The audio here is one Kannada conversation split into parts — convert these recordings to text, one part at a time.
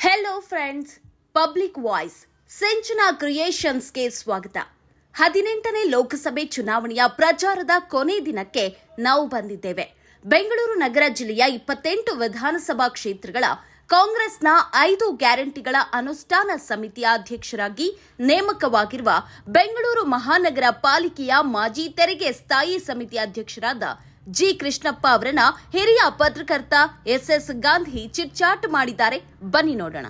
Hello friends, public voice Sinchana ಕ್ರಿಯೇಷನ್ಸ್ಗೆ ಸ್ವಾಗತ. 18ನೇ ಲೋಕಸಭೆ ಚುನಾವಣೆಯ ಪ್ರಚಾರದ ಕೊನೆ ದಿನಕ್ಕೆ ನಾವು ಬಂದಿದ್ದೇವೆ. ಬೆಂಗಳೂರು ನಗರ ಜಿಲ್ಲೆಯ 28 ವಿಧಾನಸಭಾ ಕ್ಷೇತ್ರಗಳ ಕಾಂಗ್ರೆಸ್ನ 5 ಗ್ಯಾರಂಟಿಗಳ ಅನುಷ್ಠಾನ ಸಮಿತಿಯ ಅಧ್ಯಕ್ಷರಾಗಿ ನೇಮಕವಾಗಿರುವ ಬೆಂಗಳೂರು ಮಹಾನಗರ ಪಾಲಿಕೆಯ ಮಾಜಿ ತೆರಿಗೆ ಸ್ಥಾಯಿ ಸಮಿತಿ ಅಧ್ಯಕ್ಷರಾದ ಜಿ ಕೃಷ್ಣಪ್ಪ ಅವರನ್ನ ಹಿರಿಯ ಪತ್ರಕರ್ತ ಎಸ್ ಗಾಂಧಿ ಚಿಟ್ಚಾಟ್ ಮಾಡಿದ್ದಾರೆ. ಬನ್ನಿ ನೋಡೋಣ.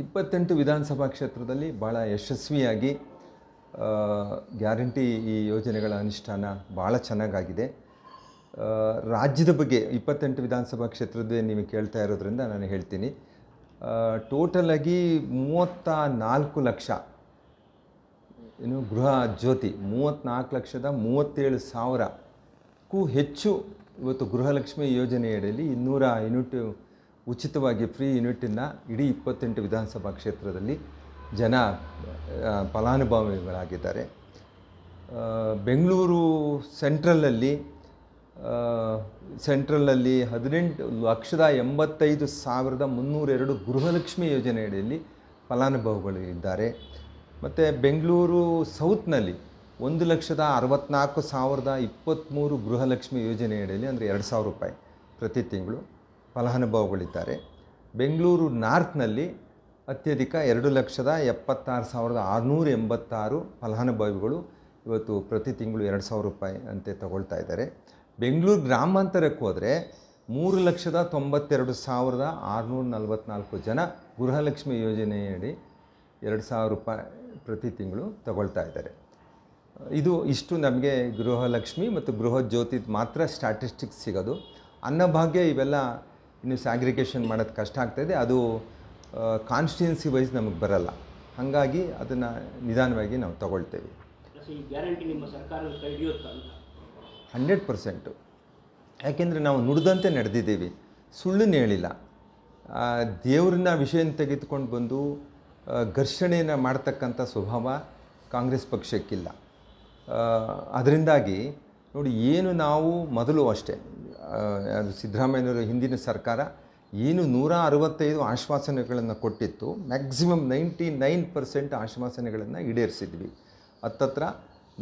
28 ವಿಧಾನಸಭಾ ಕ್ಷೇತ್ರದಲ್ಲಿ ಭಾಳ ಯಶಸ್ವಿಯಾಗಿ ಗ್ಯಾರಂಟಿ ಈ ಯೋಜನೆಗಳ ಅನುಷ್ಠಾನ ಭಾಳ ಚೆನ್ನಾಗಾಗಿದೆ. ರಾಜ್ಯದ ಬಗ್ಗೆ 28 ವಿಧಾನಸಭಾ ಕ್ಷೇತ್ರದ್ದೇ ನೀವು ಕೇಳ್ತಾ ಇರೋದ್ರಿಂದ ನಾನು ಹೇಳ್ತೀನಿ. ಟೋಟಲಾಗಿ 34 ಲಕ್ಷ ಗೃಹ ಜ್ಯೋತಿ 34,37,000ಕ್ಕೂ ಹೆಚ್ಚು ಇವತ್ತು ಗೃಹಲಕ್ಷ್ಮಿ ಯೋಜನೆಯಡಿಯಲ್ಲಿ 200 ಯೂನಿಟ್ ಉಚಿತವಾಗಿ ಫ್ರೀ ಯೂನಿಟನ್ನು ಇಡೀ 28 ವಿಧಾನಸಭಾ ಕ್ಷೇತ್ರದಲ್ಲಿ ಜನ ಫಲಾನುಭವಿಗಳಾಗಿದ್ದಾರೆ. ಬೆಂಗಳೂರು ಸೆಂಟ್ರಲಲ್ಲಿ 18,85,302 ಗೃಹಲಕ್ಷ್ಮಿ ಯೋಜನೆಯಡಿಯಲ್ಲಿ ಫಲಾನುಭವಿಗಳು ಇದ್ದಾರೆ. ಮತ್ತು ಬೆಂಗಳೂರು ಸೌತ್ನಲ್ಲಿ 1,64,023 ಗೃಹಲಕ್ಷ್ಮಿ ಯೋಜನೆಯಡಿಯಲ್ಲಿ ಅಂದರೆ 2,000 ರೂಪಾಯಿ ಪ್ರತಿ ತಿಂಗಳು ಫಲಾನುಭವಿಗಳಿದ್ದಾರೆ. ಬೆಂಗಳೂರು ನಾರ್ತ್ನಲ್ಲಿ ಅತ್ಯಧಿಕ 2,76,686 ಫಲಾನುಭವಿಗಳು ಇವತ್ತು ಪ್ರತಿ ತಿಂಗಳು 2,000 ರೂಪಾಯಿ ಅಂತೆ ತಗೊಳ್ತಾ ಇದ್ದಾರೆ. ಬೆಂಗಳೂರು ಗ್ರಾಮಾಂತರಕ್ಕೆ ಹೋದರೆ 3,92,644 ಜನ ಗೃಹಲಕ್ಷ್ಮಿ ಯೋಜನೆಯಡಿ 2,000 ರೂಪಾಯಿ ಪ್ರತಿ ತಿಂಗಳು ತಗೊಳ್ತಾ ಇದ್ದಾರೆ. ಇಷ್ಟು ನಮಗೆ ಗೃಹಲಕ್ಷ್ಮಿ ಮತ್ತು ಗೃಹ ಜ್ಯೋತಿ ಮಾತ್ರ ಸ್ಟ್ಯಾಟಿಸ್ಟಿಕ್ಸ್ ಸಿಗೋದು. ಅನ್ನಭಾಗ್ಯ ಇವೆಲ್ಲ ಇನ್ನು ಸ್ಯಾಗ್ರಿಗೇಷನ್ ಮಾಡೋದು ಕಷ್ಟ ಆಗ್ತಾಯಿದೆ. ಅದು ಕಾನ್ಸ್ಟಿಟ್ಯೂನ್ಸಿ ವೈಸ್ ನಮಗೆ ಬರಲ್ಲ. ಹಾಗಾಗಿ ಅದನ್ನು ನಿಧಾನವಾಗಿ ನಾವು ತಗೊಳ್ತೇವೆ. 100%. ಯಾಕೆಂದರೆ ನಾವು ನುಡಿದಂತೆ ನಡೆದಿದ್ದೀವಿ, ಸುಳ್ಳನ್ನು ಹೇಳಿಲ್ಲ. ದೇವ್ರನ್ನ ವಿಷಯ ತೆಗೆದುಕೊಂಡು ಬಂದು ಘರ್ಷಣೆಯನ್ನು ಮಾಡ್ತಕ್ಕಂಥ ಸ್ವಭಾವ ಕಾಂಗ್ರೆಸ್ ಪಕ್ಷಕ್ಕಿಲ್ಲ. ಅದರಿಂದಾಗಿ ನೋಡಿ, ಏನು ನಾವು ಮೊದಲು ಅಷ್ಟೇ ಅದು ಸಿದ್ದರಾಮಯ್ಯನವರ ಹಿಂದಿನ ಸರ್ಕಾರ ಏನು 165 ಆಶ್ವಾಸನೆಗಳನ್ನು ಕೊಟ್ಟಿತ್ತು, ಮ್ಯಾಕ್ಸಿಮಮ್ 99% ಆಶ್ವಾಸನೆಗಳನ್ನು ಈಡೇರಿಸಿದ್ವಿ. ಹತ್ತತ್ರ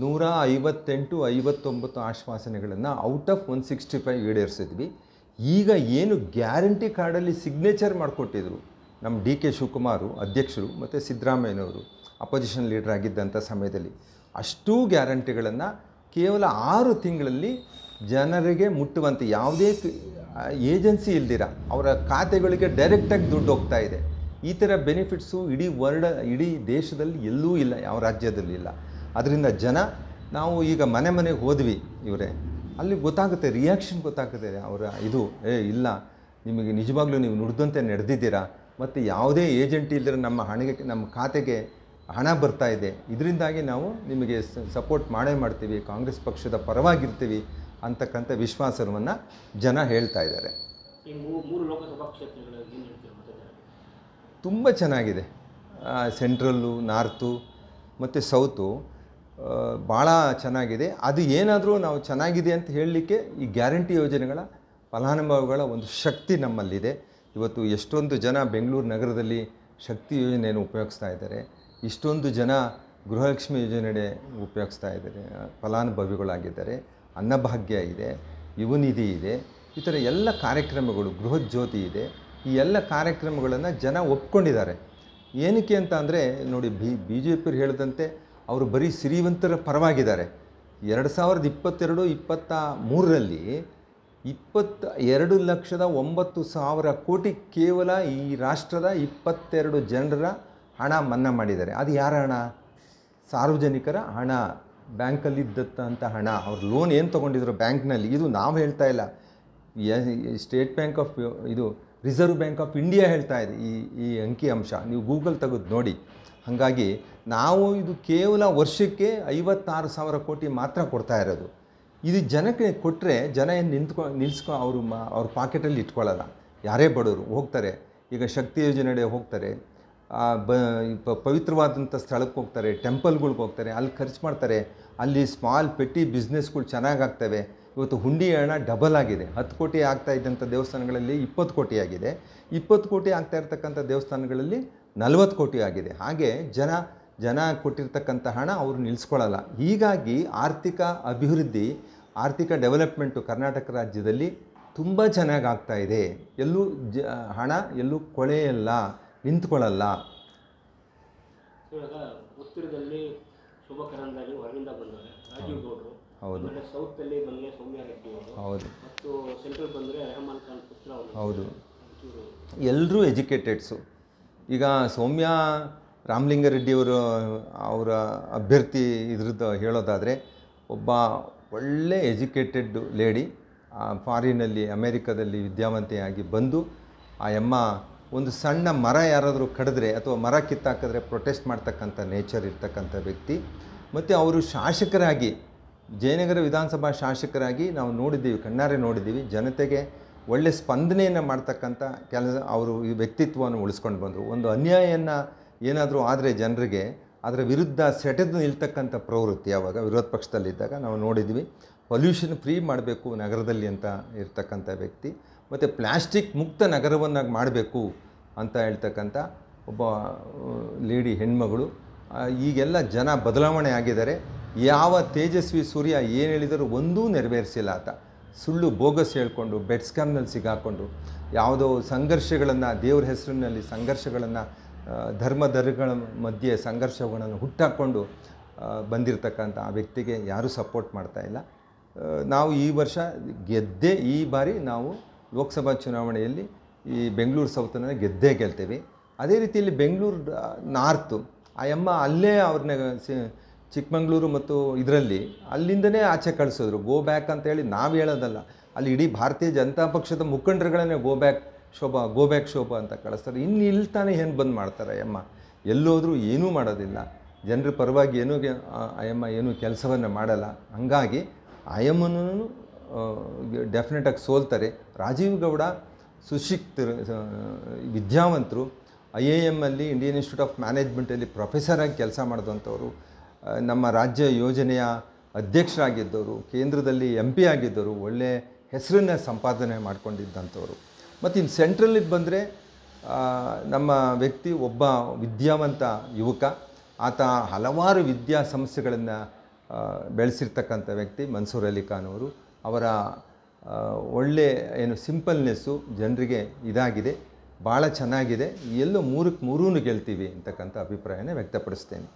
158-59 ಆಶ್ವಾಸನೆಗಳನ್ನು ಔಟ್ ಆಫ್ 165 ಈಡೇರಿಸಿದ್ವಿ. ಈಗ ಏನು ಗ್ಯಾರಂಟಿ ಕಾರ್ಡಲ್ಲಿ ಸಿಗ್ನೇಚರ್ ಮಾಡಿಕೊಟ್ಟಿದ್ರು ನಮ್ಮ ಡಿ ಕೆ ಶಿವಕುಮಾರು ಅಧ್ಯಕ್ಷರು ಮತ್ತು ಸಿದ್ದರಾಮಯ್ಯನವರು ಅಪೋಸಿಷನ್ ಲೀಡರ್ ಆಗಿದ್ದಂಥ ಸಮಯದಲ್ಲಿ, ಅಷ್ಟೂ ಗ್ಯಾರಂಟಿಗಳನ್ನು ಕೇವಲ 6 ತಿಂಗಳಲ್ಲಿ ಜನರಿಗೆ ಮುಟ್ಟುವಂತೆ ಯಾವುದೇ ಏಜೆನ್ಸಿ ಇಲ್ದಿರ ಅವರ ಖಾತೆಗಳಿಗೆ ಡೈರೆಕ್ಟಾಗಿ ದುಡ್ಡು ಹೋಗ್ತಾ ಇದೆ. ಈ ಥರ ಬೆನಿಫಿಟ್ಸು ಇಡೀ ದೇಶದಲ್ಲಿ ಎಲ್ಲೂ ಇಲ್ಲ, ಯಾವ ರಾಜ್ಯದಲ್ಲೂ ಇಲ್ಲ. ಅದರಿಂದ ನಾವು ಈಗ ಮನೆಗೆ ಹೋದ್ವಿ ಇವರೇ, ಅಲ್ಲಿ ಗೊತ್ತಾಗುತ್ತೆ, ರಿಯಾಕ್ಷನ್ ಗೊತ್ತಾಗುತ್ತೆ ಅವರ ಇಲ್ಲ ನಿಮಗೆ ನಿಜವಾಗ್ಲೂ ನೀವು ನುಡಿದಂತೆ ನಡೆದಿದ್ದೀರಾ ಮತ್ತು ಯಾವುದೇ ಏಜೆಂಟ್ ಇಲ್ಲದ್ರೆ ನಮ್ಮ ಖಾತೆಗೆ ಹಣ ಬರ್ತಾ ಇದೆ, ಇದರಿಂದಾಗಿ ನಾವು ನಿಮಗೆ ಸಪೋರ್ಟ್ ಮಾಡ್ತೀವಿ, ಕಾಂಗ್ರೆಸ್ ಪಕ್ಷದ ಪರವಾಗಿರ್ತೀವಿ ಅಂತಕ್ಕಂಥ ವಿಶ್ವಾಸವನ್ನು ಜನ ಹೇಳ್ತಾ ಇದ್ದಾರೆ. ತುಂಬ ಚೆನ್ನಾಗಿದೆ. ಸೆಂಟ್ರಲ್ಲು, ನಾರ್ತು ಮತ್ತು ಸೌತು ಭಾಳ ಚೆನ್ನಾಗಿದೆ. ಅದು ಏನಾದರೂ ನಾವು ಚೆನ್ನಾಗಿದೆ ಅಂತ ಹೇಳಲಿಕ್ಕೆ ಈ ಗ್ಯಾರಂಟಿ ಯೋಜನೆಗಳ ಫಲಾನುಭವಿಗಳ ಒಂದು ಶಕ್ತಿ ನಮ್ಮಲ್ಲಿದೆ. ಇವತ್ತು ಎಷ್ಟೊಂದು ಜನ ಬೆಂಗಳೂರು ನಗರದಲ್ಲಿ ಶಕ್ತಿ ಯೋಜನೆಯನ್ನು ಉಪಯೋಗಿಸ್ತಾ ಇದ್ದಾರೆ, ಇಷ್ಟೊಂದು ಜನ ಗೃಹಲಕ್ಷ್ಮಿ ಯೋಜನೆ ಉಪಯೋಗಿಸ್ತಾ ಇದ್ದಾರೆ, ಫಲಾನುಭವಿಗಳಾಗಿದ್ದಾರೆ. ಅನ್ನಭಾಗ್ಯ ಇದೆ, ಯುವನಿಧಿ ಇದೆ, ಈ ಥರ ಎಲ್ಲ ಕಾರ್ಯಕ್ರಮಗಳು, ಗೃಹ ಜ್ಯೋತಿ ಇದೆ. ಈ ಎಲ್ಲ ಕಾರ್ಯಕ್ರಮಗಳನ್ನು ಜನ ಒಪ್ಕೊಂಡಿದ್ದಾರೆ. ಏನಕ್ಕೆ ಅಂತ ಅಂದರೆ ನೋಡಿ, ಬಿ ಜೆ ಪಿಯವ್ರು ಹೇಳಿದಂತೆ ಅವರು ಬರೀ ಶ್ರೀಮಂತರ ಪರವಾಗಿದ್ದಾರೆ. 2022-23ರಲ್ಲಿ 22,09,000 ಕೋಟಿ ಕೇವಲ ಈ ರಾಷ್ಟ್ರದ 22 ಜನರ ಹಣ ಮನ್ನಾ ಮಾಡಿದ್ದಾರೆ. ಅದು ಯಾರ ಹಣ? ಸಾರ್ವಜನಿಕರ ಹಣ, ಬ್ಯಾಂಕಲ್ಲಿದ್ದಂಥ ಹಣ. ಅವ್ರು ಲೋನ್ ಏನು ತೊಗೊಂಡಿದ್ರು ಬ್ಯಾಂಕ್ನಲ್ಲಿ, ಇದು ನಾವು ಹೇಳ್ತಾ ಇಲ್ಲ, state bank of reserve bank of India ಹೇಳ್ತಾ ಇದೆ ಈ ಅಂಕಿ ಅಂಶ. ನೀವು ಗೂಗಲ್ ತೆಗೆದು ನೋಡಿ. ಹಾಗಾಗಿ ನಾವು ಇದು ಕೇವಲ ವರ್ಷಕ್ಕೆ 56,000 ಕೋಟಿ ಮಾತ್ರ ಕೊಡ್ತಾ ಇರೋದು. ಇದು ಜನಕ್ಕೆ ಕೊಟ್ಟರೆ ಜನ ಏನು ಅವ್ರ ಪಾಕೆಟಲ್ಲಿ ಇಟ್ಕೊಳ್ಳಲ್ಲ. ಯಾರೇ ಬಡವರು ಹೋಗ್ತಾರೆ, ಈಗ ಶಕ್ತಿ ಯೋಜನೆ ಹೋಗ್ತಾರೆ, ಪವಿತ್ರವಾದಂಥ ಸ್ಥಳಕ್ಕೆ ಹೋಗ್ತಾರೆ, ಟೆಂಪಲ್ಗಳ್ಗೆ ಹೋಗ್ತಾರೆ, ಅಲ್ಲಿ ಖರ್ಚು ಮಾಡ್ತಾರೆ. ಅಲ್ಲಿ ಸ್ಮಾಲ್ ಪೆಟ್ಟಿ ಬಿಸ್ನೆಸ್ಗಳು ಚೆನ್ನಾಗಾಗ್ತವೆ. ಇವತ್ತು ಹುಂಡಿ ಹಣ ಡಬಲ್ ಆಗಿದೆ. 10 ಕೋಟಿ ಆಗ್ತಾ ಇದ್ದಂಥ ದೇವಸ್ಥಾನಗಳಲ್ಲಿ 20 ಕೋಟಿ ಆಗಿದೆ. 20 ಕೋಟಿ ಆಗ್ತಾ ಇರ್ತಕ್ಕಂಥ ದೇವಸ್ಥಾನಗಳಲ್ಲಿ 40 ಕೋಟಿ ಆಗಿದೆ. ಹಾಗೆ ಜನ ಕೊಟ್ಟಿರ್ತಕ್ಕಂಥ ಹಣ ಅವರು ನಿಲ್ಲಿಸ್ಕೊಳ್ಳಲ್ಲ. ಹೀಗಾಗಿ ಆರ್ಥಿಕ ಅಭಿವೃದ್ಧಿ, ಆರ್ಥಿಕ ಡೆವಲಪ್ಮೆಂಟು ಕರ್ನಾಟಕ ರಾಜ್ಯದಲ್ಲಿ ತುಂಬ ಚೆನ್ನಾಗಿ ಆಗ್ತಾ ಇದೆ. ಎಲ್ಲೂ ಹಣ ಎಲ್ಲೂ ಕೊಳೆಯಲ್ಲ, ನಿಂತ್ಕೊಳ್ಳಲ್ಲ. ಇವಾಗ ಉತ್ತರದಲ್ಲಿ ಶೋಭಾ ಕರಂದ್ಲಾಜೆ ಹೊರಗಿಂದ ಬಂದವರು, ರಾಜೀವ್ ಗೌಡರು. ಹೌದು. ಸೌತಲ್ಲಿ ಬಂದರೆ ಸೌಮ್ಯ ರೆಡ್ಡಿ ಅವರು. ಹೌದು. ಮತ್ತು ಸೆಂಟ್ರಲ್ ಬಂದರೆ ರೆಹಮಾನ್ ಖಾನ್ ಪುತ್ರ ಅವರು. ಹೌದು. ಎಲ್ಲರೂ ಎಜುಕೇಟೆಡ್ಸು. ಈಗ ಸೌಮ್ಯ ರಾಮಲಿಂಗಾರೆಡ್ಡಿಯವರು ಅವರ ಅಭ್ಯರ್ಥಿ ಇದ್ರದ್ದು ಹೇಳೋದಾದರೆ, ಒಬ್ಬ ಒಳ್ಳೆ ಎಜುಕೇಟೆಡ್ ಲೇಡಿ, ಫಾರಿನಲ್ಲಿ ಅಮೇರಿಕಾದಲ್ಲಿ ವಿದ್ಯಾವಂತೆಯಾಗಿ ಬಂದು ಆ ಅಮ್ಮ ಒಂದು ಸಣ್ಣ ಮರ ಯಾರಾದರೂ ಕಡಿದ್ರೆ ಅಥವಾ ಮರ ಕಿತ್ತಾಕಿದ್ರೆ ಪ್ರೊಟೆಸ್ಟ್ ಮಾಡ್ತಕ್ಕಂಥ ನೇಚರ್ ಇರ್ತಕ್ಕಂಥ ವ್ಯಕ್ತಿ. ಮತ್ತು ಅವರು ಶಾಸಕರಾಗಿ, ಜಯನಗರ ವಿಧಾನಸಭಾ ಶಾಸಕರಾಗಿ ನಾವು ನೋಡಿದ್ದೀವಿ, ಕಣ್ಣಾರೆ ನೋಡಿದ್ದೀವಿ. ಜನತೆಗೆ ಒಳ್ಳೆ ಸ್ಪಂದನೆಯನ್ನು ಮಾಡ್ತಕ್ಕಂಥ ಅವರು ಈ ವ್ಯಕ್ತಿತ್ವವನ್ನು ಉಳಿಸ್ಕೊಂಡು ಬಂದರು. ಒಂದು ಅನ್ಯಾಯವನ್ನು ಏನಾದರೂ ಆದರೆ ಜನರಿಗೆ ಅದರ ವಿರುದ್ಧ ಸೆಟೆದು ನಿಲ್ತಕ್ಕಂಥ ಪ್ರವೃತ್ತಿ ಆವಾಗ ವಿರೋಧ ಪಕ್ಷದಲ್ಲಿದ್ದಾಗ ನಾವು ನೋಡಿದ್ವಿ. ಪೊಲ್ಯೂಷನ್ ಫ್ರೀ ಮಾಡಬೇಕು ನಗರದಲ್ಲಿ ಅಂತ ಇರ್ತಕ್ಕಂಥ ವ್ಯಕ್ತಿ. ಮತ್ತು ಪ್ಲ್ಯಾಸ್ಟಿಕ್ ಮುಕ್ತ ನಗರವನ್ನಾಗಿ ಮಾಡಬೇಕು ಅಂತ ಹೇಳ್ತಕ್ಕಂಥ ಒಬ್ಬ ಲೇಡಿ ಹೆಣ್ಮಗಳು. ಈಗೆಲ್ಲ ಜನ ಬದಲಾವಣೆ ಆಗಿದ್ದಾರೆ. ಯಾವ ತೇಜಸ್ವಿ ಸೂರ್ಯ ಏನು ಹೇಳಿದರೂ ಒಂದೂ ನೆರವೇರಿಸಿಲ್ಲ ಆತ. ಸುಳ್ಳು ಬೋಗಸ್ ಹೇಳ್ಕೊಂಡು ಬೆಡ್ ಸ್ಕ್ಯಾಮ್ನಲ್ಲಿ ಸಿಗಾಕೊಂಡು ಯಾವುದೋ ಸಂಘರ್ಷಗಳನ್ನು, ದೇವ್ರ ಹೆಸರಿನಲ್ಲಿ ಸಂಘರ್ಷಗಳನ್ನು, ಧರ್ಮಗಳ ಮಧ್ಯೆ ಸಂಘರ್ಷಗಳನ್ನು ಹುಟ್ಟಾಕ್ಕೊಂಡು ಬಂದಿರತಕ್ಕಂಥ ಆ ವ್ಯಕ್ತಿಗೆ ಯಾರೂ ಸಪೋರ್ಟ್ ಮಾಡ್ತಾಯಿಲ್ಲ. ನಾವು ಈ ವರ್ಷ ಈ ಬಾರಿ ನಾವು ಲೋಕಸಭಾ ಚುನಾವಣೆಯಲ್ಲಿ ಈ ಬೆಂಗಳೂರು ಸೌತನ್ನು ಗೆಲ್ತೇವೆ. ಅದೇ ರೀತಿಯಲ್ಲಿ ಬೆಂಗಳೂರು ನಾರ್ತು ಆ ಅಮ್ಮ ಅಲ್ಲೇ ಅವ್ರನ್ನ ಚಿಕ್ಕಮಂಗ್ಳೂರು ಮತ್ತು ಇದರಲ್ಲಿ ಅಲ್ಲಿಂದನೇ ಆಚೆ ಕಳಿಸಿದ್ರು. ಗೋ ಬ್ಯಾಕ್ ಅಂತೇಳಿ ನಾವು ಹೇಳೋದಲ್ಲ, ಅಲ್ಲಿ ಇಡೀ ಭಾರತೀಯ ಜನತಾ ಪಕ್ಷದ ಮುಖಂಡರುಗಳನ್ನೇ ಗೋ ಬ್ಯಾಕ್ ಶೋಭಾ ಅಂತ ಕಳಿಸ್ತಾರೆ. ಇನ್ನು ಇಲ್ಲಿ ತಾನೇ ಏನು ಬಂದು ಮಾಡ್ತಾರೆ ಅಮ್ಮ? ಎಲ್ಲೋದ್ರೂ ಏನೂ ಮಾಡೋದಿಲ್ಲ. ಜನರ ಪರವಾಗಿ ಅಯ್ಯಮ್ಮ ಏನೂ ಕೆಲಸವನ್ನು ಮಾಡಲ್ಲ. ಹಂಗಾಗಿ ಅಯ್ಯಮ್ಮನೂ ಡೆಫಿನೆಟಾಗಿ ಸೋಲ್ತಾರೆ. ರಾಜೀವ್ ಗೌಡ ಸುಶಿಕ್ತರು, ವಿದ್ಯಾವಂತರು, IIM ಅಲ್ಲಿ ಇಂಡಿಯನ್ ಇನ್ಸ್ಟಿಟ್ಯೂಟ್ ಆಫ್ ಮ್ಯಾನೇಜ್ಮೆಂಟಲ್ಲಿ ಪ್ರೊಫೆಸರಾಗಿ ಕೆಲಸ ಮಾಡಿದಂಥವ್ರು, ನಮ್ಮ ರಾಜ್ಯ ಯೋಜನೆಯ ಅಧ್ಯಕ್ಷರಾಗಿದ್ದವರು, ಕೇಂದ್ರದಲ್ಲಿ MP ಆಗಿದ್ದವರು, ಒಳ್ಳೆಯ ಹೆಸರನ್ನು ಸಂಪಾದನೆ ಮಾಡ್ಕೊಂಡಿದ್ದಂಥವ್ರು. ಮತ್ತು ಇನ್ನು ಸೆಂಟ್ರಲ್ಲಿಗೆ ಬಂದರೆ ನಮ್ಮ ವ್ಯಕ್ತಿ ಒಬ್ಬ ವಿದ್ಯಾವಂತ ಯುವಕ. ಆತ ಹಲವಾರು ವಿದ್ಯಾಸಂಸ್ಥೆಗಳನ್ನು ಬೆಳೆಸಿರ್ತಕ್ಕಂಥ ವ್ಯಕ್ತಿ ಮನ್ಸೂರ್ ಅಲಿ ಖಾನ್ ಅವರು. ಅವರ ಒಳ್ಳೆ ಸಿಂಪಲ್ನೆಸ್ಸು ಜನರಿಗೆ ಇದಾಗಿದೆ, ಭಾಳ ಚೆನ್ನಾಗಿದೆ. ಎಲ್ಲೋ 3ಕ್ಕೆ 3 ಗೆಲ್ತೀವಿ ಅಂತಕ್ಕಂಥ ಅಭಿಪ್ರಾಯನೇ ವ್ಯಕ್ತಪಡಿಸ್ತೇನೆ.